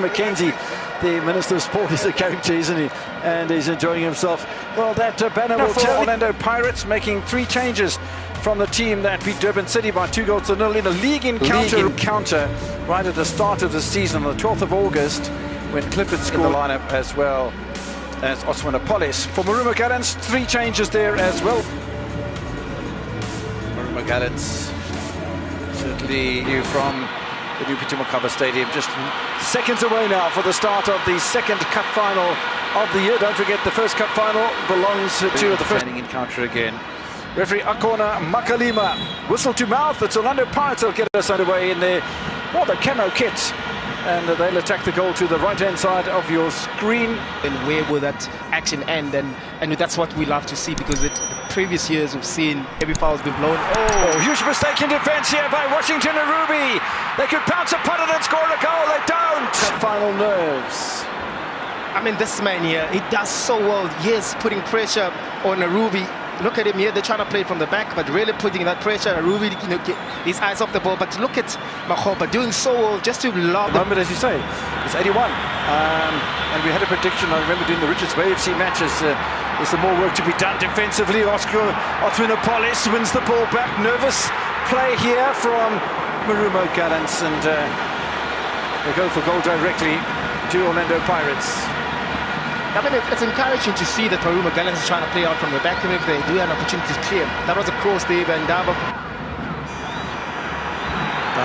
Gordon McKenzie, the Minister of Sport, is a character, isn't he? And he's enjoying himself. Well, that banner will tell. Orlando Pirates making 3 changes from the team that beat Durban City by 2-0 in a league encounter right at the start of the season on the 12th of August, when Clifford scored in the lineup as well as Osman Apolis. For Marumo Gallants, 3 changes there as well. Marumo Gallants certainly new from the new Peter Mokaba Stadium, just seconds away now for the start of the second cup final of the year. Don't forget, the first cup final belongs to the first encounter again. Referee Akona Makalima, whistle to mouth. It's Orlando Pirates that'll get us underway in their the camo kit, and they'll attack the goal to the right-hand side of your screen. And where will that action end? And that's what we love to see, because the previous years we've seen every foul's been blown. Oh, huge mistake in defence here by Washington Arubi. They could bounce upon it and score a goal. They don't. Final nerves. I mean, this man here, he does so well. Yes, putting pressure on Arubi. Look at him here, they're trying to play it from the back, but really putting that pressure. Arubi, get his eyes off the ball. But look at Makgopa doing so well, just to lob. The moment, as you say, it's 81. And we had a prediction, I remember doing the Richards Bay FC matches. There's some more work to be done defensively. Osman Apolis wins the ball back. Nervous play here from Marumo Gallants, and they go for goal directly to Orlando Pirates. I mean, it's encouraging to see that Marumo Gallants is trying to play out from the back, and if they do have an opportunity to clear. That was a cross there, and Ndaba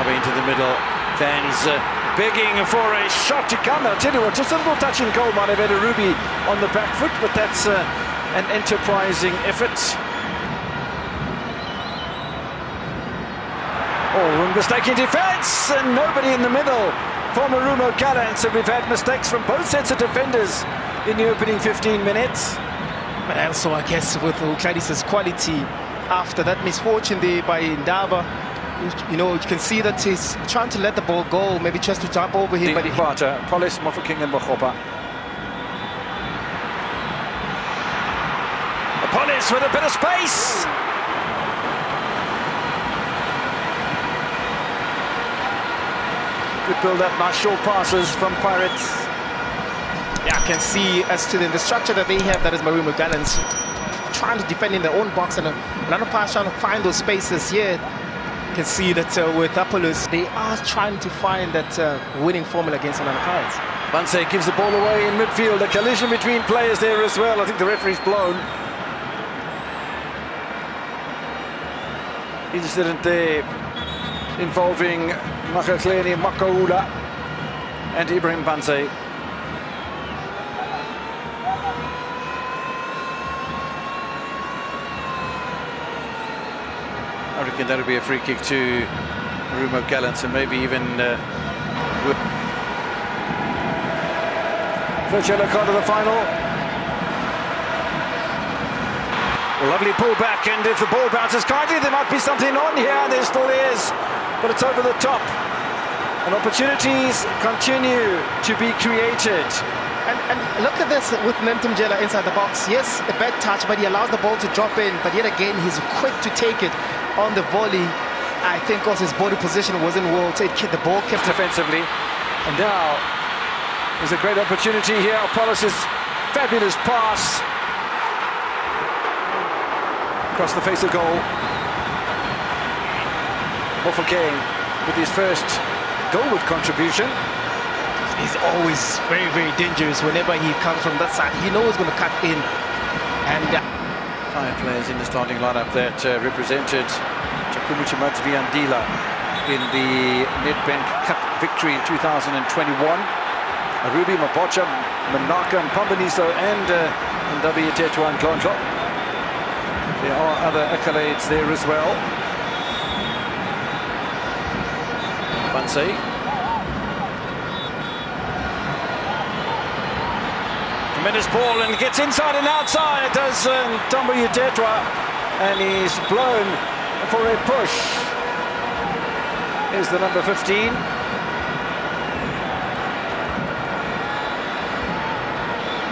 into the middle. Fans begging for a shot to come. I'll tell you what, just a little touch and goal might have had Arubi on the back foot, but that's an enterprising effort. Oh, mistaken defence, and nobody in the middle for Marumo Gallants, and we've had mistakes from both sets of defenders in the opening 15 minutes. But also, I guess, with Gladys's quality after that misfortune there by Ndaba, you can see that he's trying to let the ball go, maybe just to jump over him. But Polis, Mofokeng and Makgopa. Polis with a bit of space. Good build up, nice short passes from Pirates. Yeah, I can see as to the structure that they have, that is Marumo Gallants trying to defend in their own box, and Orlando Pirates trying to find those spaces here. You can see that with Apolis, they are trying to find that winning formula against Orlando Pirates. Banse gives the ball away in midfield. A collision between players there as well. I think the referee's blown. Incident there involving Makakleni Makaula and Ibrahim Banse. I reckon that'll be a free kick to Marumo Gallants, and maybe even first yellow card of the final. A lovely pull back, and if the ball bounces kindly, there might be something on here. There still is, but it's over the top, and opportunities continue to be created. And look at this with Nemtumjela inside the box. Yes, a bad touch, but he allows the ball to drop in. But yet again, he's quick to take it on the volley. I think also his body position wasn't well. The ball kept defensively. And now there's a great opportunity here. Apollos' fabulous pass across the face of goal. Mofokeng with his first goalward contribution. He's always very, very dangerous whenever he comes from that side. He knows he's going to cut in. And 5 players in the starting lineup that represented Chakumuchi Matsviandila in the Nedbank Cup victory in 2021. Arubi, Mapocha, Manaka, and Pambaniso, and Ndabi Tetwa and Klonjo. There are other accolades there as well. Banse. Tremendous ball, and gets inside and outside, does Tombo Utetwa, and he's blown for a push. Here's the number 15.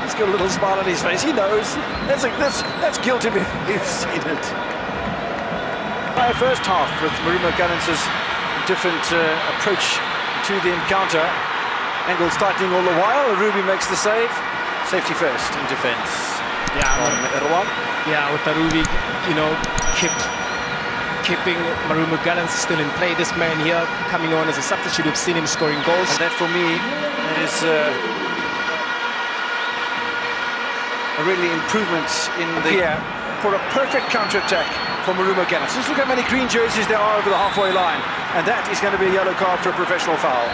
He's got a little smile on his face. He knows that's guilty if you've seen it. Our first half with Marumo Gallants' different approach to the encounter. Angles tightening all the while. Ruby makes the save. Safety first in defence. Yeah, yeah, with Ruby, you know, keeping Marumo Gallants still in play. This man here coming on as a substitute. We've seen him scoring goals. And that for me is a really improvement in the for a perfect counter-attack for Marumo Gallants. Just look how many green jerseys there are over the halfway line, and that is going to be a yellow card for a professional foul.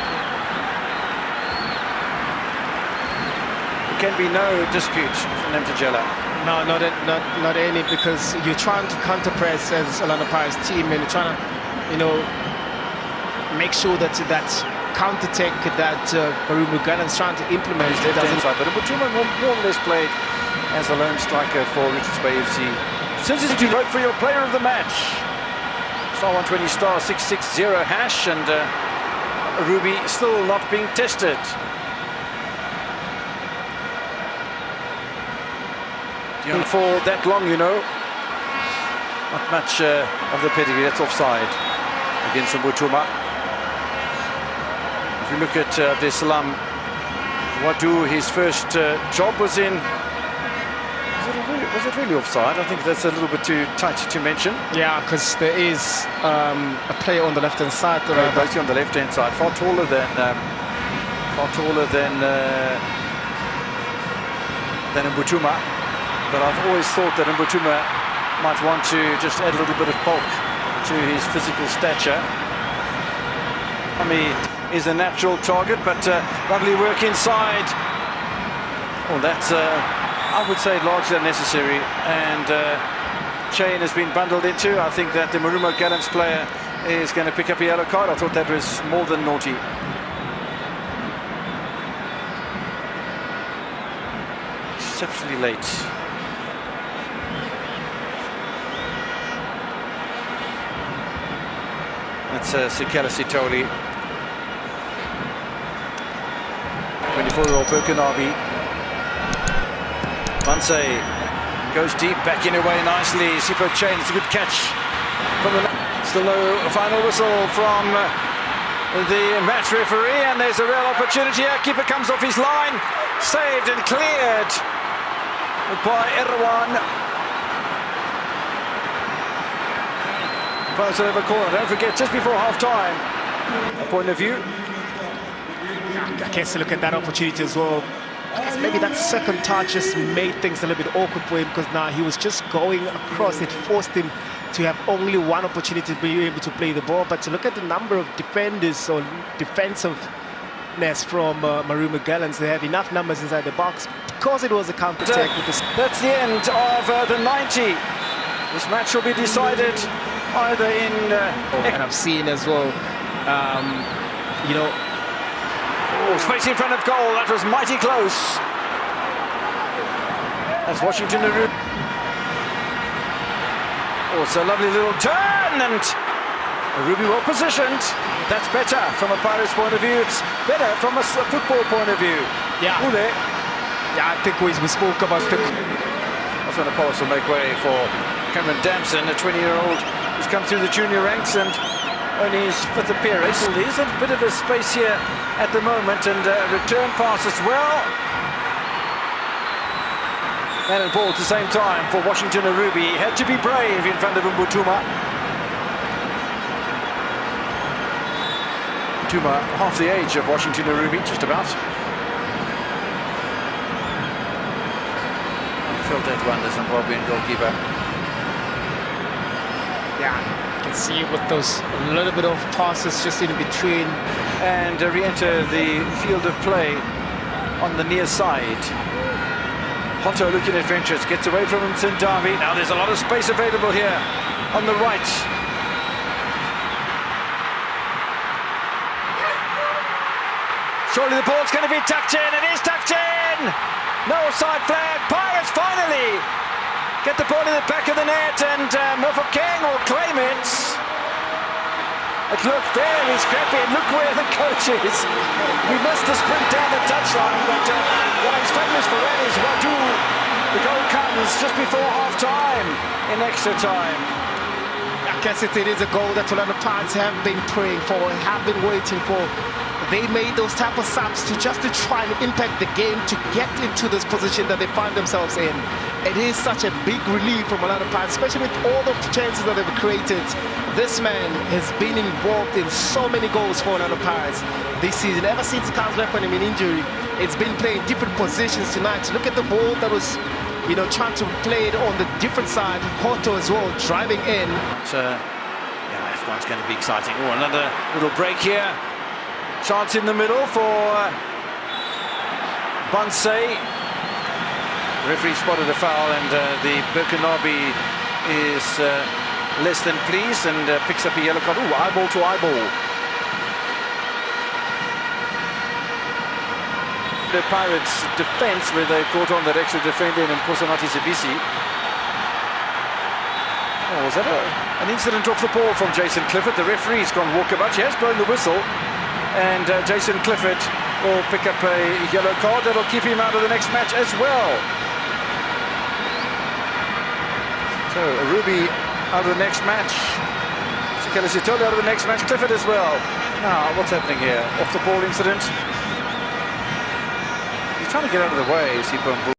There can be no dispute from Nemtajela. No, not any, because you're trying to counter-press as Orlando Pirates team, and you're trying to, you know, make sure that counter-attack that Marumo Gallants trying to implement. It doesn't. But Mbutuma more or less played as a lone striker for Richards Bay FC. Since you vote for your player of the match, star 120 star 660 hash, and Ruby still not being tested. For that long, you know, not much of the pedigree. That's offside against Mbutuma. If you look at Abdesalam Wadu, his first job was in. Was it really offside? I think that's a little bit too tight to mention. Yeah, because there is a player on the left-hand side. Mostly on the left-hand side, far taller than Mbutuma. But I've always thought that Mbutuma might want to just add a little bit of bulk to his physical stature. Ami is a natural target, but lovely work inside. Well, that's, I would say, largely unnecessary. And Chain has been bundled into. I think that the Marumo Gallants player is going to pick up a yellow card. I thought that was more than naughty. Exceptionally late. That's Sikela Sitoli. 24-year-old Burkinabe. Manse goes deep, back in away nicely. Sipho Chain, it's a good catch. Still no final whistle from the match referee, and there's a real opportunity here. Keeper comes off his line, saved and cleared by Erwan. Of a corner. Don't forget, just before half-time, a point of view. I guess look at that opportunity as well. I guess maybe that second touch just made things a little bit awkward for him, because now he was just going across. It forced him to have only one opportunity to be able to play the ball. But to look at the number of defenders or defensiveness from Marumo Gallants, they have enough numbers inside the box because it was a counter-attack. That's the end of the 90. This match will be decided either in... and I've seen as well, you know... Oh, space in front of goal, that was mighty close. That's Washington Narubi. Oh, it's a lovely little turn, and Ruby well positioned. That's better from a Pirates point of view. It's better from a football point of view. Yeah. Ule. Yeah, I think we spoke about the... That's when the Polish will make way for Cameron Damson, a 20-year-old who's come through the junior ranks and only his fifth appearance. There's a bit of a space here at the moment, and return pass as well. And ball at the same time for Washington Narubi. He had to be brave in front of Mbutuma. Mbutuma, half the age of Washington Narubi, just about. Filled that one, the Zimbabwean goalkeeper. Yeah, you can see with those little bit of passes just in between. And re-enter the field of play on the near side. Hotto looking at Ventures, gets away from him, Sindavi. Now there's a lot of space available here on the right. Surely the ball's going to be tucked in. It is tucked in! No offside flag. Pirates finally get the ball in the back of the net, and Mofokeng will claim it. It looked very scrappy. Look where the coach is. We missed the sprint down the touchline, but what he's famous for that is Wadu. The goal comes just before half-time in extra time. I guess it is a goal that Orlando Pirates have been praying for, have been waiting for. they made those type of subs to try and impact the game to get into this position that they find themselves in. It is such a big relief from Orlando Pirates, especially with all the chances that they've created. This man has been involved in so many goals for Orlando Pirates this season. Ever since he comes back from an injury, it's been playing different positions tonight. Look at the ball that was, you know, trying to play it on the different side. Porto as well, driving in. Yeah, F1's going to be exciting. Oh, another little break here. Chance in the middle for Bansay. The referee spotted a foul, and the Burkinabe is less than pleased and picks up a yellow card. Ooh, eyeball to eyeball. The Pirates' defence, where they brought on that extra defender in Nkosanathi Sibisi. Oh, was that an incident off the ball from Jason Clifford? The referee's gone walkabout. He has blown the whistle, and Jason Clifford will pick up a yellow card that'll keep him out of the next match as well. So Ruby out of the next match. Sekele Sithole out of the next match. Clifford as well. Now, what's happening here? Off the ball incident. He's trying to get out of the way, Sipho Mvula.